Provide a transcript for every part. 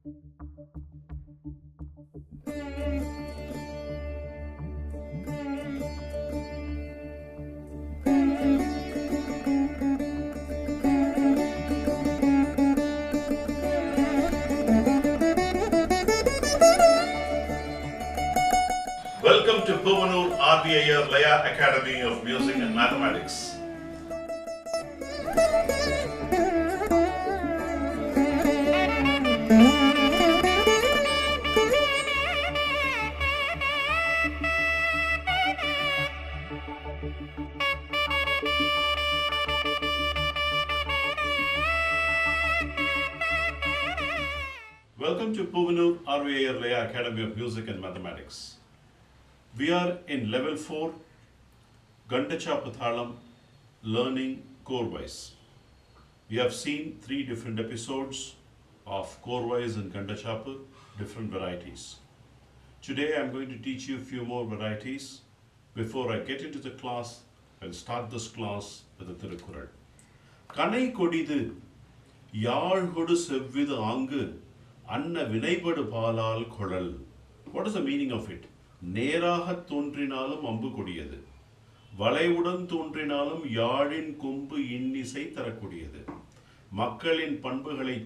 Welcome to Puvanur RVIR Laya Academy of Music and Mathematics. Welcome to Puvanur RVIR Laya Academy of Music and Mathematics. We are in level 4, Chapu Thalam, learning korvais. We have seen 3 different episodes of korvais and Chapu, different varieties. Today I am going to teach you a few more varieties. Before I get into the class, I'll start this class with a Thirukural. Kanai kodidu, yaal kodu sevvidu angu, anna vinaipada paalal kodal. What is the meaning of it? நேராக தோன்றினாலும் அம்பு கொடியது, வளைவுடன் தோன்றினாலும் யாழின் கொம்பு இன்னிசை தரக்கூடியது, மக்களின் பண்புகளை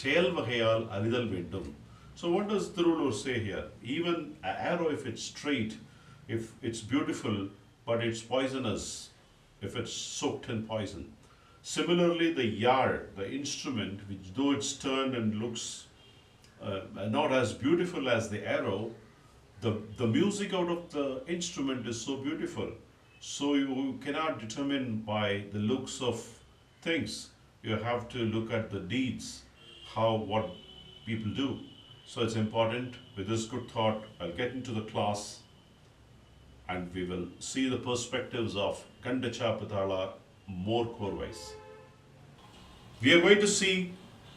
செயல் வகையால் அறிதல் வேண்டும். So what does Thirulur say here? Even an arrow, if it's straight, if it's beautiful, but it's poisonous if it's soaked in poison. Similarly, the yar, the instrument, which though it's turned and looks not as beautiful as the arrow, the music out of the instrument is so beautiful. So you cannot determine by the looks of things. You have to look at the deeds, what people do. So it's important. With this good thought, I'll get into the class and we will see the perspectives of Kanda Chapu more korvais. We are going to see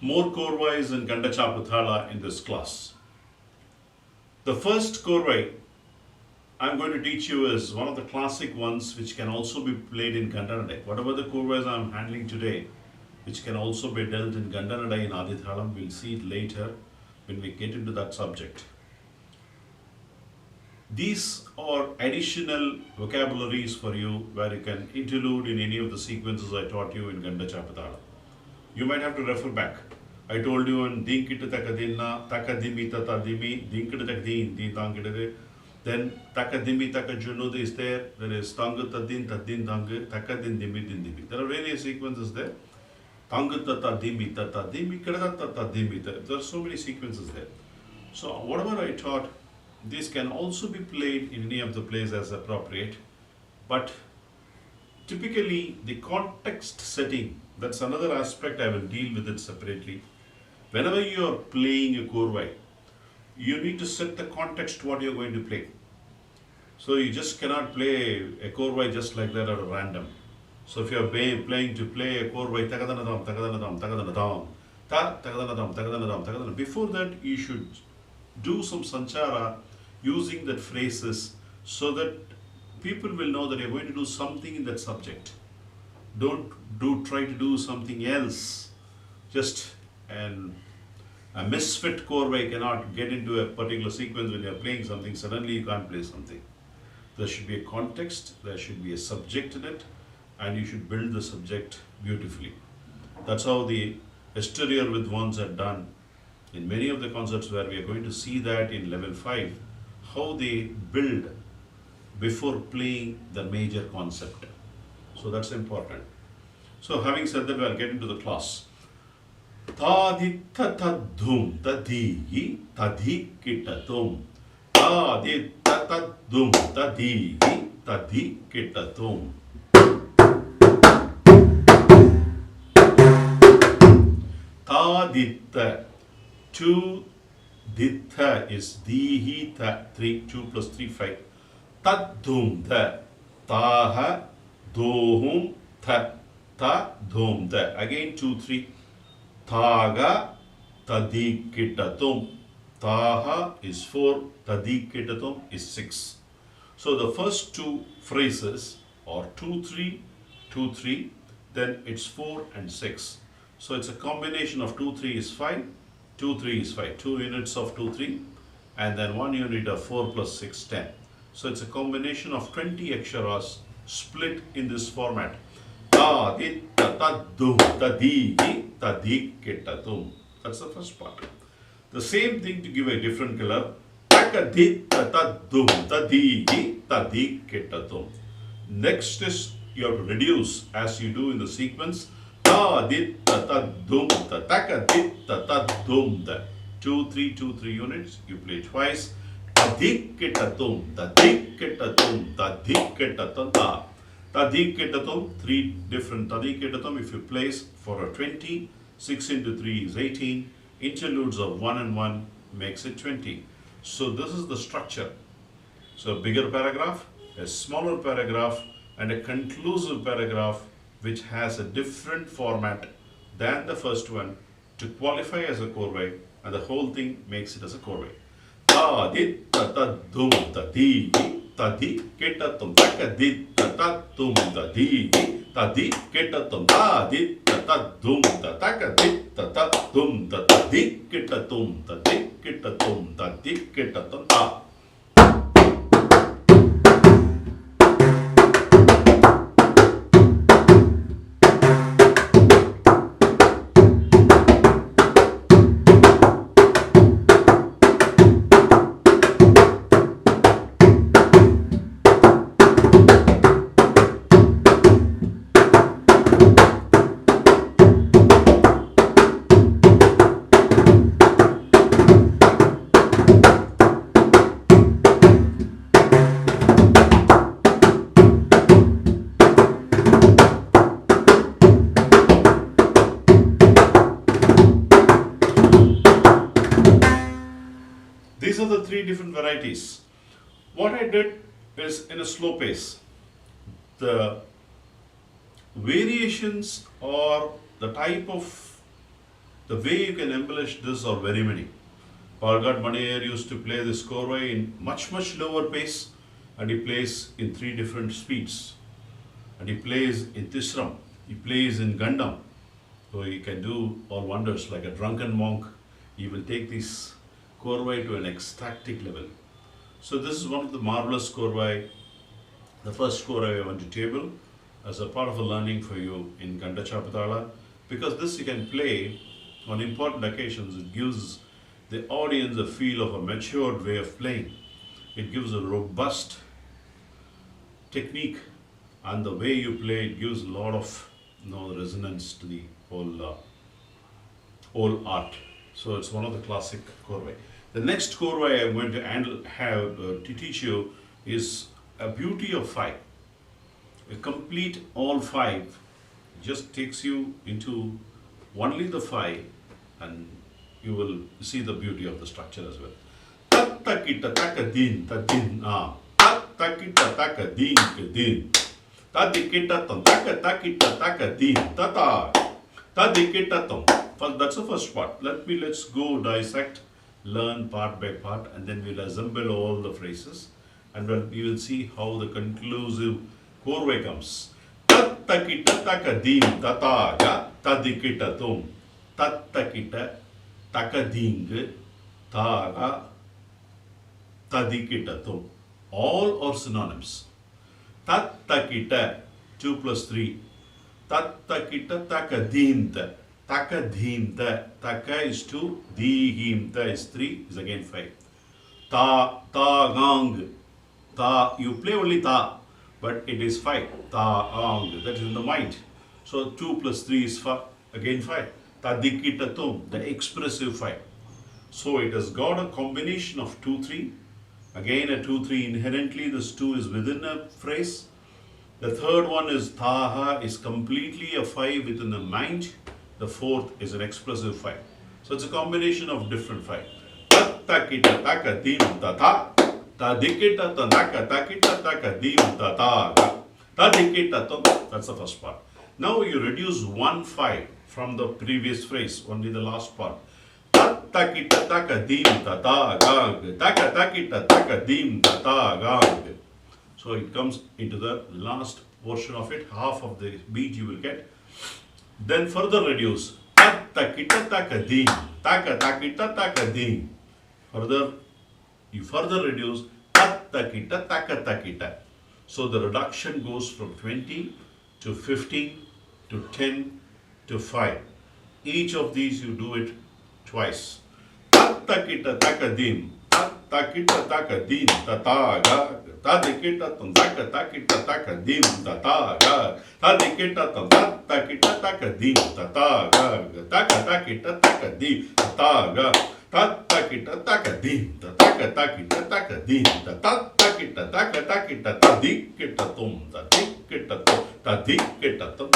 more korvais and Kanda Chapu in this class. The first korvai I'm going to teach you is one of the classic ones which can also be played in Gandanadai. Whatever the korvais I'm handling today, which can also be dealt in Gandanadai and Adi Thalam, we'll see it later when we get into that subject. These are additional vocabularies for you where you can interlude in any of the sequences I taught you in Kanda Chapu. You might have to refer back. I told you on Dinkita Takadina, Takadimi Tatadimi, Dinkita Takdin, Din Tangidade. Then Takadimi Takajunu is there. There is Tangu Tadin, Tadin Tangu, Takadin Dimi Din Dimi. There are various sequences there. Tangu Tatadimi, Tatadimi, Kada Tatadimi. There are so many sequences there. So whatever I taught, this can also be played in any of the plays as appropriate. But typically the context setting, that's another aspect. I will deal with it separately. Whenever you are playing a korvai, you need to set the context what you are going to play. So you just cannot play a korvai just like that at random. So if you are playing to play a korvai, takadanadam, takadanadam, takadanadam, takadanadam, takadanadam, takadanadam. Before that, you should do some sanchara using that phrases so that people will know that you are going to do something in that subject. Don't try to do something else. And a misfit korvai cannot get into a particular sequence when you are playing something. Suddenly you can't play something. There should be a context, there should be a subject in it, and you should build the subject beautifully. That's how the exterior with ones are done in many of the concerts where we are going to see that in level 5, how they build before playing the major concept. So that's important. So having said that, I'll get into the class. Tadi tatadum tadi tadi kitatum. Tadi tatadum tadi tadi kitatum. Taditha. 2 ditha is dihi ta. 3, 2 plus 3, 5. Tadum ta. Taha dohum ta. Ta dum ta. Again 2, 3. Thaga tadikitatum. Taha is 4, tadikitatum is 6. So the first 2 phrases are 2, 3, 2, 3, then it's 4 and 6. So it's a combination of 2, 3 is 5, 2, 3 is 5. 2 units of 2, 3, and then 1 unit of 4 plus 6, 10. So it's a combination of 20 aksharas split in this format. Ta, di, ta, ta, dum, ta, di, ta, di, ke, ta, dum. That's the first part. The same thing to give a different color. Ta, di, ta, ta, dum, ta, di, ta, di, ke, ta, dum. Next is you have to reduce as you do in the sequence. Ta, di, ta, ta, dum, ta, ta, di, ta, ta, dum, ta. 2, 3, 2, 3 units. You play twice. Ta, di, ke, ta, dum, ta, di, ke, ta, dum, ta, di, ke, ta, dum, ta. Tadiketatum, 3 different tadiketatum. If you place for a 20, 6 into 3 is 18. Interludes of 1 and 1 makes it 20. So this is the structure. So a bigger paragraph, a smaller paragraph, and a conclusive paragraph which has a different format than the first one to qualify as a korvai, and the whole thing makes it as a korvai. Ta di ta ta dum ta di ta di ketatum ta di ta ta dum ta di ta di ketatum ta di ta ta dum ta di ta ta dum ta di ketatum ta di ketatum ta di ketatum ta. These are the 3 different varieties. What I did is in a slow pace. The variations or the type of the way you can embellish this are very many. Pargat Manayar used to play this korvai in much lower pace, and he plays in 3 different speeds. And he plays in Tisram, he plays in Gandam. So he can do all wonders like a drunken monk. He will take this korvai to an ecstatic level. So this is one of the marvelous korvai, the first korvai I went to table as a part of a learning for you in Kanda Chapatala, because this you can play on important occasions. It gives the audience a feel of a matured way of playing. It gives a robust technique, and the way you play it gives a lot of resonance to the whole art. So it's one of the classic korvai. The next korvai I'm going to teach you is a beauty of 5. A complete all 5 just takes you into only the 5, and you will see the beauty of the structure as well. Tattakita takadin tadin ah. Tattakita takadin kadin. Tadikita ton takita takadin tata. Tadikita ton. That's the first part. Let's go dissect, learn part by part, and then we'll assemble all the phrases, and we will see how the conclusive korvai comes. Tattakita takadin tataga tadikita tum. Tattakita takading taga tadikita tum. All are synonyms. Tattakita 2 plus 3. Tattakita takadinta. Takadhinta. Taka is 2, dihimta is 3, is again 5. Ta-gang. Ta, you play only ta, but it is 5. Ta-ang, that is in the mind. So 2 plus 3 is again 5. Tadikitatum, the expressive 5. So it has got a combination of 2, 3. Again a 2, 3 inherently, this 2 is within a phrase. The third one is taha, is completely a 5 within the mind. The fourth is an expressive 5. So it's a combination of different 5. Tattakita takadim tata. Tadikita tanaka takita takadim tata. Tadikita ton. That's the first part. Now you reduce 1 5 from the previous phrase, only the last part. Tattakita takadim tata gang. Takatakita takadim tata gang. So it comes into the last portion of it, half of the beat you will get. Then further reduce. Tatta kita taka ding. Taka takita taka ding. Further, you further reduce tatta kita taka takita. So the reduction goes from 20 to 15 to 10 to 5. Each of these you do it twice. Tatta kita taka dim. Tatta kita taka dim. Tataga. Tadikita taka takita taka dim. Tataga. Tadikita taka taka dim. Tataga. Taka takita taka dim. Tataga. Tatta kita taka dim. Taka takita taka dim. Tatta kita taka takita tadikita tum. Tadikita tum. Tadikita tum.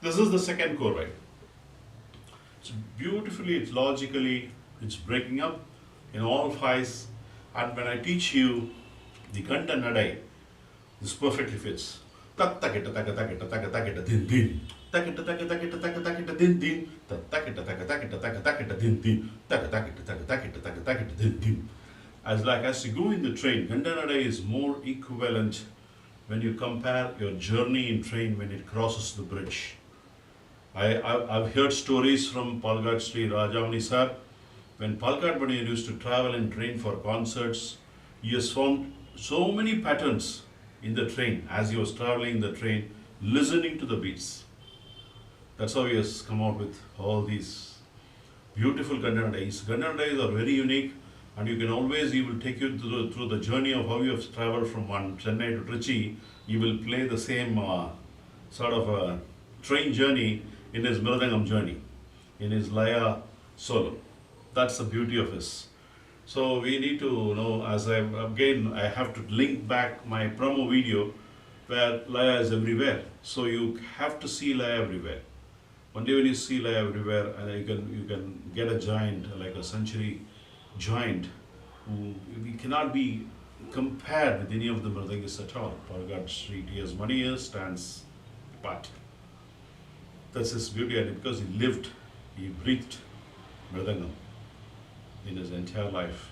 This is the second korvai. It's beautifully, it's logically, it's breaking up in all fives. And when I teach you the Kanda nadai, this perfectly fits. Tak takita taka takita taka takita din din. Takita taka takita taka takita din din. Takita taka takita taka takita din din. Takita takita taka takita taka takita din din. As you go in the train, Kanda nadai is more equivalent when you compare your journey in train when it crosses the bridge. I've heard stories from Palghat Sri Rajamani sir. When Palghat Mani used to travel and train for concerts, he has found so many patterns in the train as he was traveling in the train, listening to the beats. That's how he has come out with all these beautiful Kannadais. Kannadais are very unique, and you can always, he will take you through the journey of how you have traveled from one Chennai to Trichy. He will play the same sort of train journey in his Mridangam journey, in his Laya solo. That's the beauty of his. So we need to know, as I have to link back my promo video where Laya is everywhere. So you have to see Laya everywhere. One day when you see Laya everywhere, and you can get a giant, like a century giant, who cannot be compared with any of the Mridangis at all. Palghat Sri T.S. Mani stands apart. That's his beauty, and because he lived, he breathed Mridangam in his entire life.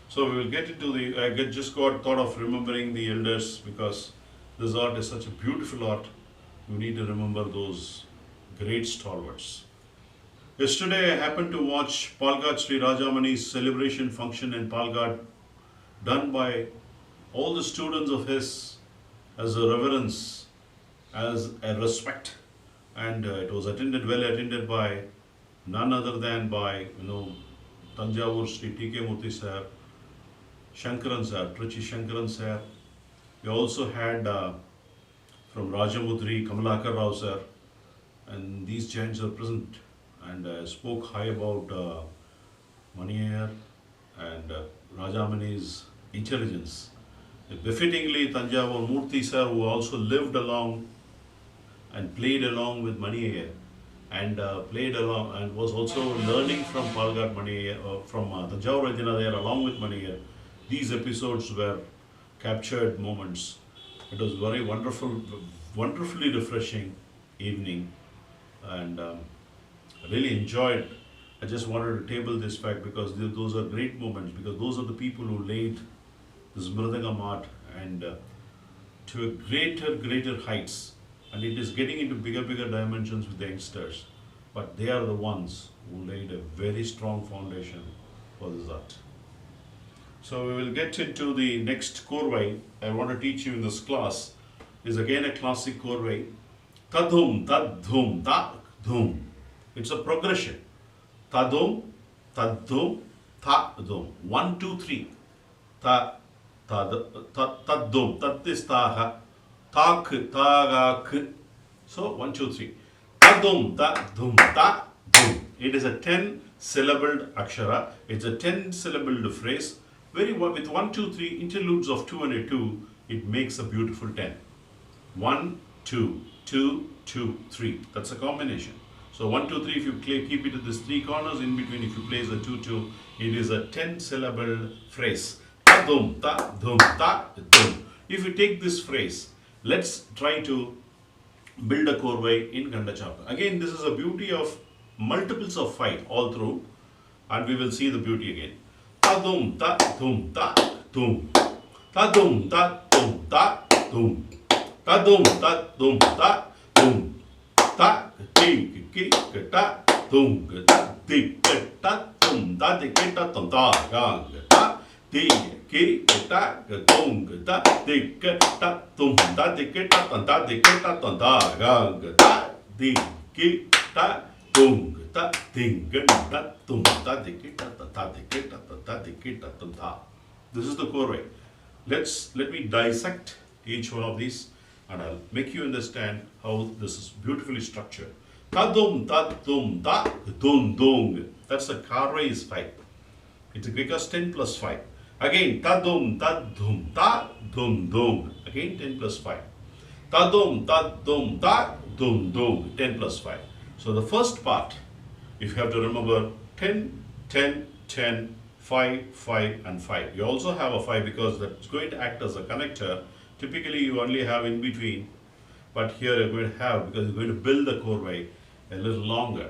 So we will get into the, just got thought of remembering the elders, because this art is such a beautiful art. You need to remember those great stalwarts. Yesterday I happened to watch Palghat Sri Rajamani's celebration function in Palghat, done by all the students of his as a reverence, as a respect. And it was well attended by none other than by, Tanjavur Sri T.K. Murthy sir, Shankaran sir, Trichy Shankaran sir. We also had from Rajamudri, Kamalakar Rao sir, and these giants are present, and spoke high about Manier and Rajamani's intelligence. Befittingly, Tanjavur Murthy sir, who also lived along and played along with Mani and played along and was also learning from Palghat Mani, from Tanjavur Rajana there along with Mani. These episodes were captured moments. It was very wonderful, wonderfully refreshing evening, and I really enjoyed. I just wanted to table this fact because those are great moments, because those are the people who laid this Mridangam art and to a greater heights. And it is getting into bigger dimensions with the youngsters. But they are the ones who laid a very strong foundation for this art. So we will get into the next korvai I want to teach you in this class. Is again a classic korvai. Tadhum, tadhum, tak, dhum. It's a progression. Tadum, tadum, tadum. 1, 2, 3. Ta, tadum. Tat is taha. Tak, tagak. So 1, 2, 3. Tadum, tadum, tadum. It is a 10 syllabled akshara. It's a 10 syllabled phrase. With 1, 2, 3 interludes of 2 and a 2, it makes a beautiful 10. 1, 2, 2, 2, 3. That's a combination. So 1, 2, 3, if you keep it at these three corners, in between if you place a 2, 2, it is a 10 syllable phrase. Ta-dum, ta-dum, ta-dum. If you take this phrase, let's try to build a korvai in Kanda Chapu. Again, this is a beauty of multiples of 5 all through, and we will see the beauty again. Ta-dum, ta-dum, ta-dum. Ta-dum, ta-dum, ta-dum. Ta-dum, ta-dum, ta-dum. Ta-ti-ki-ki-ta-dum, ta-ti-ki-ta-dum, ta-ti-ki-ta-dum, ta-gang, ta-ti-ki-ta-dum, ta-ti-ki-ta-dum, ta-ti-ki-ta-dum, ta-ti-ki-ta-dum, ta-gang, ta-ti-ki-ta-dum, ta-ti-ki-ta-dum, ta-ti-ki-ta-dum, ta-ti-ki-ta-dum, ta-ti-ki-ta-dum, ta. This is the korvai. Let me dissect each one of these, and I'll make you understand how this is beautifully structured. Tadum, tadum, da, dum, dung. That's the korvai is 5. It's because 10 plus 5. Again, tadum, tadum, da, dum, dung. Again, 10 plus 5. Tadum, tadum, da, dum, dung. 10 plus 5. So the first part, if you have to remember 10, 10, 10, 5, 5, and 5. You also have a 5 because that's going to act as a connector. Typically, you only have in between, but here you're going to have, because you're going to build the korvai a little longer.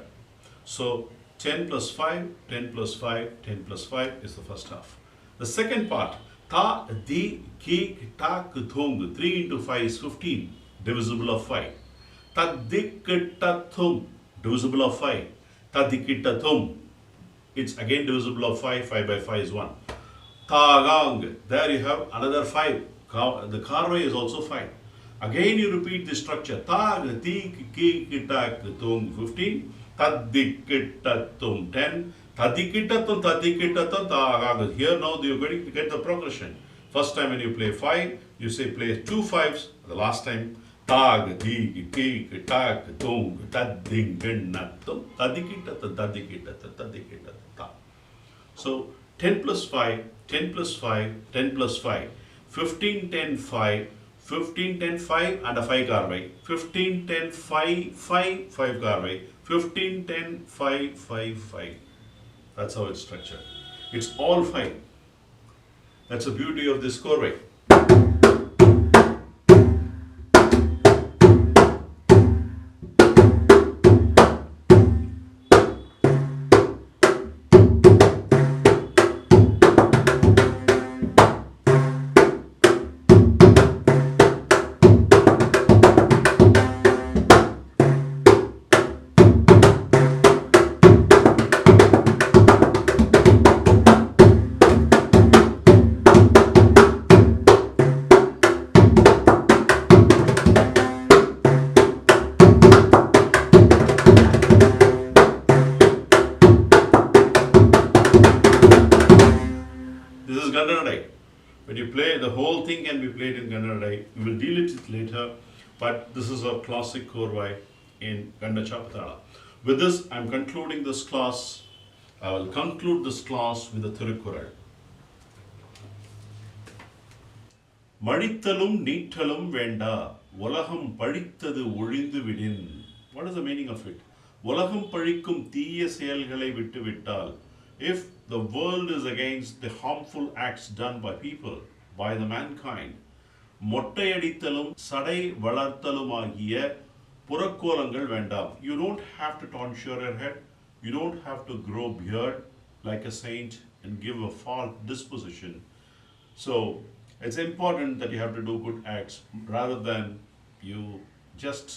So 10 plus 5, 10 plus 5, 10 plus 5 is the first half. The second part, ta, di, ki, ta, thung. 3 into 5 is 15, divisible of 5. Ta, di, ta, thum, divisible of 5. Ta, di, ta, thum. It's again divisible of 5, 5 by 5 is 1. Ta, gang, there you have another 5. The korvai is also 5. Again you repeat the structure. Tag, tik, ki, tak, tung, 15. Tadikitatum, 10. Tadikitatum, tadikitatum, tagag. Here now you're going to get the progression. First time when you play 5, you say play 2 5s. The last time, tag, tik, ki, tak, tung, tadikinatum, tadikitatum, tadikitatum, tadikitatum, ta. So 10 plus 5, 10 plus 5, 10 plus 5. 15, 10, 5, 15, 10, 5 and a 5 korvai. 15, 10, 5, 5, 5 korvai. 15, 10, 5, 5, 5. That's how it's structured. It's all 5. That's the beauty of this korvai. When you play, the whole thing can be played in Kannada. We will deal with it later, but this is a classic korvai in Kanda Chapu. With this, I am concluding this class. I will conclude this class with the Thirukkural. Madithalum neethalum venda, Ulagam paditthathu ஒழிந்து விடின். What is the meaning of it? உலகம் பழிக்கும் தீய செயல்களை விட்டு விட்டால், if the world is against the harmful acts done by people, by the mankind, மொட்டையடித்தலும் சடை வளர்த்தலுமாகிய புறக்கோலங்கள் வேண்டாம். You don't have to tonsure your head. You don't have to grow beard like a saint and give a false disposition. So it's important that you have to do good acts rather than you just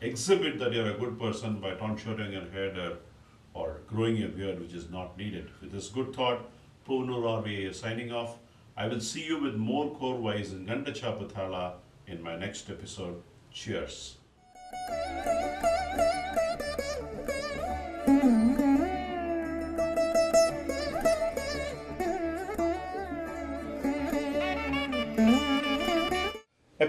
exhibit that you're a good person by tonsuring your head or growing your beard, which is not needed. With this good thought, Poonur RV is signing off. I will see you with more korvais in Kanda Chapu in my next episode. Cheers.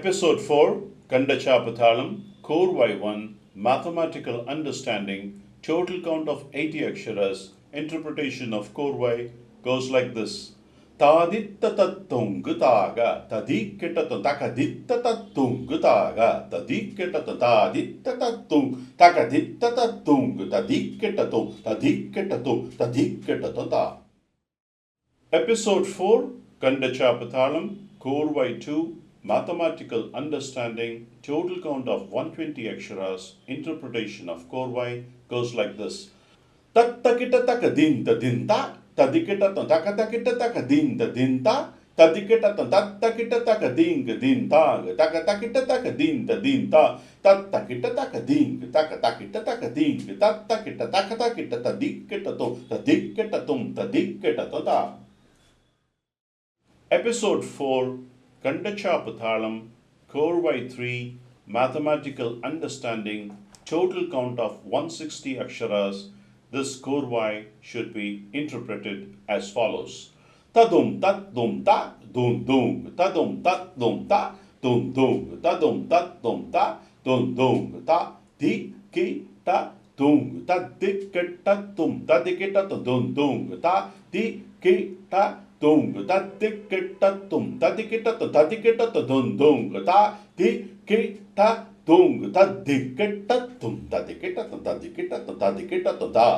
Episode 4 Kanda Thalam, Korvai 1 Mathematical Understanding, total count of 80 aksharas, interpretation of Korvai goes like this. Taditta tattung taga, tadiketa takaditta tattung taga, tadiketa taditta tattung, takaditta tattung, tadiketa ta. Episode 4 Kanda Thalam, Korvai 2 Mathematical Understanding, total count of 120 aksharas, interpretation of Korvai goes like this. Tattakita takadinta dinta, tadikita takita takadinta dinta, tadikita tattakita takadinga dinta, takatakita takadinta dinta, tattakita takadinga, takatakita takadinga, tattakita takatakita tadikita tadikita ta. Episode 4 Kanda Thalam, Korvai 3 Mathematical Understanding, total count of 160 aksharas. This Korvai should be interpreted as follows. Tadum tat dum ta dum dum tadum tat dum ta dum dum tadum tat dum ta dum dum ta di ki ta dum ta dik ta dum ta dik ta dum dum ta di ki ta dum ta dik ta dum ta dik ta dum dum ta di ki ta dum ta dik ta dum ta dik ta da.